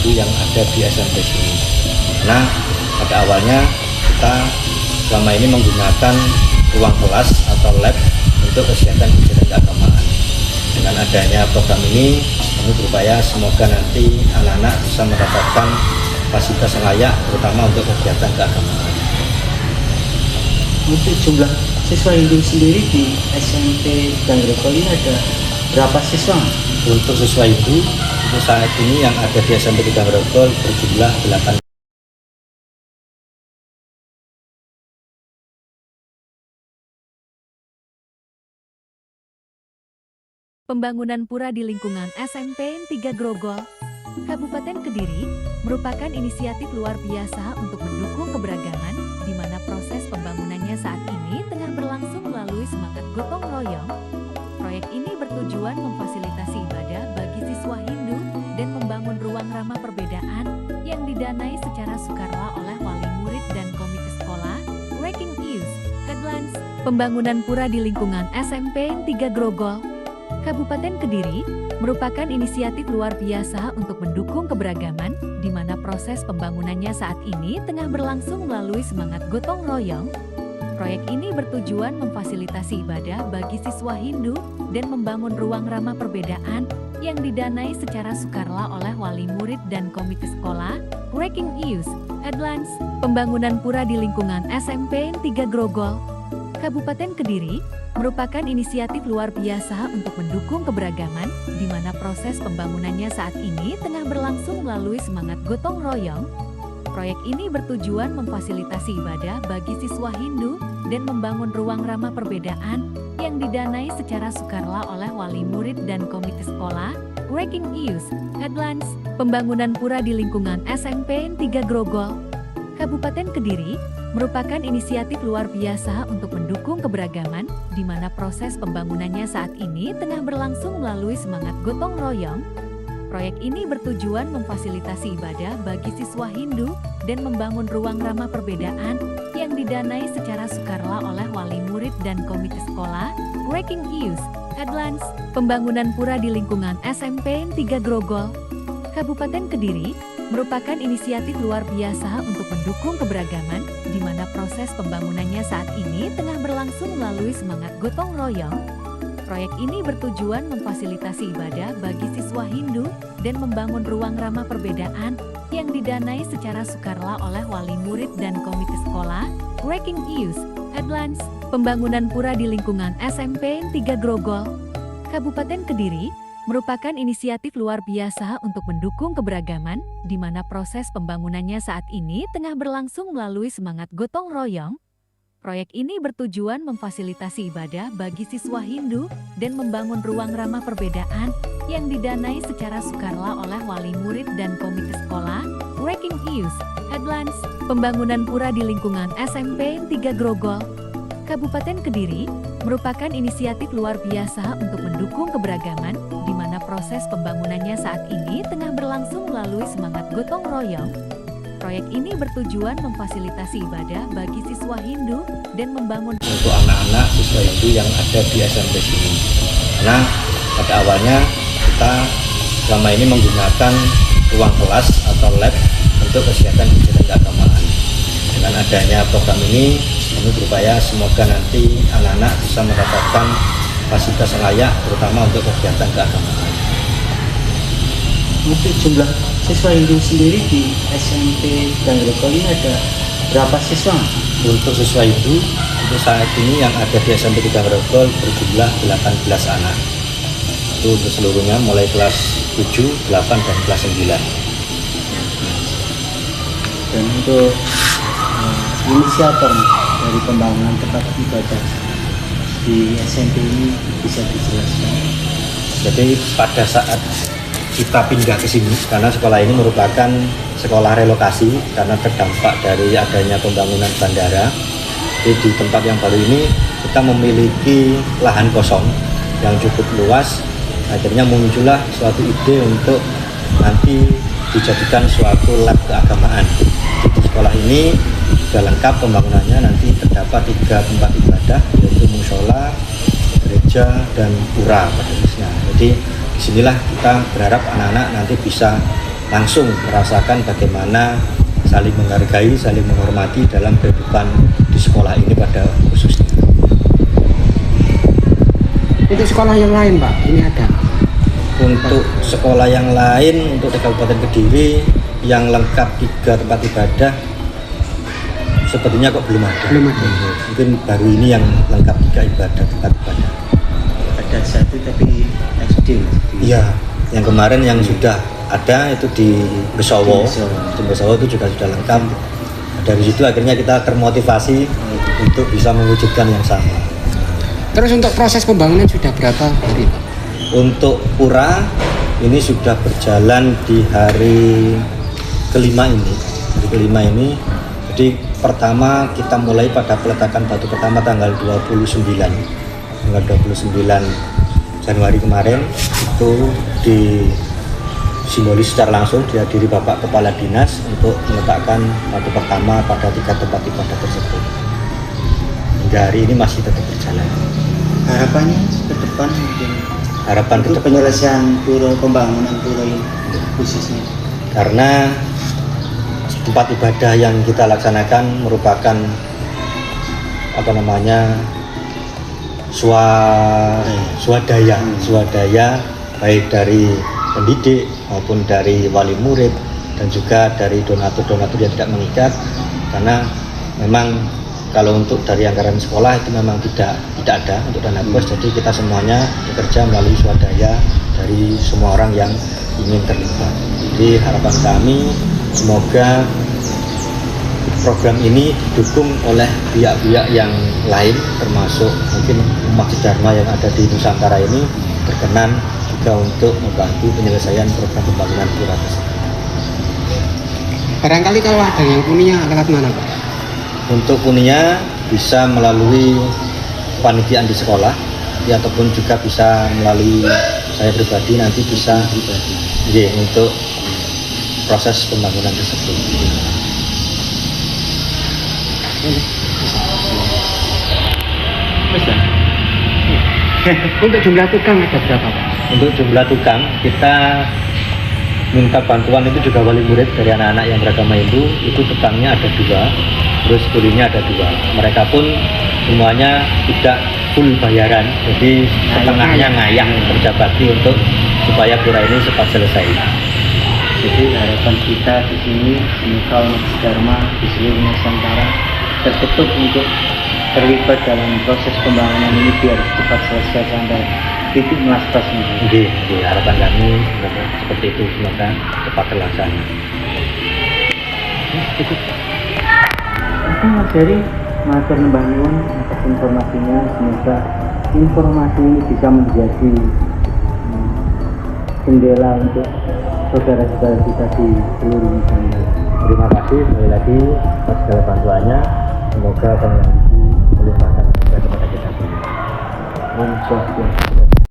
Hindu yang ada di SMP sini. Nah, pada awalnya kita selama ini menggunakan ruang kelas atau lab untuk kegiatan keagamaan. Dengan adanya program ini, kami berupaya semoga nanti anak-anak bisa mendapatkan fasilitas yang layak, terutama untuk kegiatan keagamaan. Untuk jumlah siswa Hindu sendiri di SMP Ganggrogol ini ada berapa siswa? Untuk siswa Hindu, untuk saat ini yang ada di SMP Ganggrogol berjumlah 8. Pembangunan pura di lingkungan SMP 3 Grogol, Kabupaten Kediri, merupakan inisiatif luar biasa untuk mendukung keberagaman, di mana proses pembangunannya saat ini tengah berlangsung melalui semangat gotong royong. Proyek ini bertujuan memfasilitasi ibadah bagi siswa Hindu dan membangun ruang ramah perbedaan yang didanai secara sukarela oleh wali murid dan komite sekolah. Breaking news, headlines, pembangunan pura di lingkungan SMP 3 Grogol, Kabupaten Kediri, merupakan inisiatif luar biasa untuk mendukung keberagaman, di mana proses pembangunannya saat ini tengah berlangsung melalui semangat gotong royong. Proyek ini bertujuan memfasilitasi ibadah bagi siswa Hindu dan membangun ruang ramah perbedaan yang didanai secara sukarela oleh wali murid dan komite sekolah. Breaking news, headlines, pembangunan pura di lingkungan SMP 3 Grogol, Kabupaten Kediri, merupakan inisiatif luar biasa untuk mendukung keberagaman, di mana proses pembangunannya saat ini tengah berlangsung melalui semangat gotong royong. Proyek ini bertujuan memfasilitasi ibadah bagi siswa Hindu dan membangun ruang ramah perbedaan yang didanai secara sukarela oleh wali murid dan komite sekolah. Breaking news, headlines, pembangunan pura di lingkungan SMP 3 Grogol, Kabupaten Kediri, merupakan inisiatif luar biasa untuk mendukung keberagaman, di mana proses pembangunannya saat ini tengah berlangsung melalui semangat gotong royong. Proyek ini bertujuan memfasilitasi ibadah bagi siswa Hindu dan membangun ruang ramah perbedaan yang didanai secara sukarela oleh wali murid dan komite sekolah. Breaking news, headlines, pembangunan pura di lingkungan SMP 3 Grogol, Kabupaten Kediri, merupakan inisiatif luar biasa untuk mendukung keberagaman, di mana proses pembangunannya saat ini tengah berlangsung melalui semangat gotong royong. Proyek ini bertujuan memfasilitasi ibadah bagi siswa Hindu dan membangun ruang ramah perbedaan yang didanai secara sukarela oleh wali murid dan komite sekolah. Breaking news, headlines, pembangunan pura di lingkungan SMP 3 Grogol, Kabupaten Kediri, merupakan inisiatif luar biasa untuk mendukung keberagaman, di mana proses pembangunannya saat ini tengah berlangsung melalui semangat gotong royong. Proyek ini bertujuan memfasilitasi ibadah bagi siswa Hindu dan membangun ruang ramah perbedaan yang didanai secara sukarela oleh wali murid dan komite sekolah. Breaking news, headlines, pembangunan pura di lingkungan SMP 3 Grogol, Kabupaten Kediri, merupakan inisiatif luar biasa untuk mendukung keberagaman, di mana proses pembangunannya saat ini tengah berlangsung melalui semangat gotong royong. Proyek ini bertujuan memfasilitasi ibadah bagi siswa Hindu dan membangun untuk anak-anak siswa Hindu yang ada di SMP sini. Nah, pada awalnya kita selama ini menggunakan ruang kelas atau lab untuk kegiatan keagamaan. Dengan adanya program ini, kami berupaya semoga nanti anak-anak bisa mendapatkan fasilitas yang layak, terutama untuk kegiatan keagamaan. Untuk jumlah siswa Hindu sendiri di SMP Ganggrogol ini ada berapa siswa? Untuk siswa Hindu, untuk saat ini yang ada di SMP Ganggrogol berjumlah 18 anak. Itu untuk seluruhnya mulai kelas 7, 8, dan kelas 9. Dan untuk inisiator dari pembangunan tempat ibadah di SMP ini bisa dijelaskan? Jadi pada saat kita pindah ke sini, karena sekolah ini merupakan sekolah relokasi karena terdampak dari adanya pembangunan bandara. Jadi di tempat yang baru ini kita memiliki lahan kosong yang cukup luas. Akhirnya muncullah suatu ide untuk nanti dijadikan suatu lab keagamaan. Di sekolah ini sudah lengkap pembangunannya, nanti terdapat 3 tempat ibadah, yaitu musola, gereja, dan pura pada khususnya. Jadi disinilah kita berharap anak-anak nanti bisa langsung merasakan bagaimana saling menghargai, saling menghormati dalam kehidupan di sekolah ini pada khususnya. Untuk sekolah yang lain Pak, ini ada? Untuk sekolah yang lain, untuk di Kabupaten Kediri yang lengkap 3 tempat ibadah sepertinya kok belum ada. Belum ada. Mungkin baru ini yang lengkap 3 tempat ibadah. Ada 1 tapi SD. Iya, yang kemarin yang sudah ada itu di Besowo. Di Besowo itu juga sudah lengkap. Dari situ akhirnya kita termotivasi untuk bisa mewujudkan yang sama. Terus untuk proses pembangunan sudah berapa hari Pak? Untuk pura ini sudah berjalan di hari kelima ini. Hari kelima ini. Jadi pertama kita mulai pada peletakan batu pertama tanggal 29 Januari kemarin, itu di simbolis secara langsung dihadiri Bapak Kepala Dinas untuk meletakkan batu pertama pada 3 tempat ibadah tersebut. Hingga hari ini masih tetap berjalan. Harapannya ke depan mungkin Harapan ke untuk depan, penyelesaian pembangunan pura ini khususnya. karena tempat ibadah yang kita laksanakan merupakan swadaya baik dari pendidik maupun dari wali murid dan juga dari donatur-donatur yang tidak mengikat, karena memang kalau untuk dari anggaran sekolah itu memang tidak ada untuk dana bos. Jadi kita semuanya bekerja melalui swadaya dari semua orang yang ingin terlibat. Jadi harapan kami semoga program ini didukung oleh pihak-pihak yang lain, termasuk mungkin umat Dharma yang ada di Nusantara ini berkenan juga untuk membantu penyelesaian program pembangunan pura tersebut. Barangkali kalau ada yang punya lewat mana Pak? Untuk kuliah bisa melalui panitiaan di sekolah, ya, ataupun juga bisa melalui saya pribadi nanti bisa untuk proses pembangunan tersebut. Untuk jumlah tukang ada berapa Pak? Untuk jumlah tukang kita minta bantuan itu juga wali murid dari anak-anak yang beragama Hindu, itu tukangnya ada 2, terus kulinya ada 2. Mereka pun semuanya tidak full bayaran, jadi setengahnya ngayang kerja bakti untuk supaya pura ini cepat selesai. Jadi harapan kita di sini semoga umat Dharma di seluruh Nusantara tertutup untuk terlibat dalam proses pembangunan ini biar cepat selesai sampai titik melastasnya. Jadi harapan kami seperti itu, semoga cepat terlaksana. Oke Mas Heri, matur nuwun bangun atas informasinya. Semoga informasi ini bisa menjadi jendela untuk saudara-saudara kita di seluruh Nusantara. Terima kasih sekali lagi atas segala bantuannya. Semoga pengemudi melibatkan kepada kita semua. Om Swastiastu.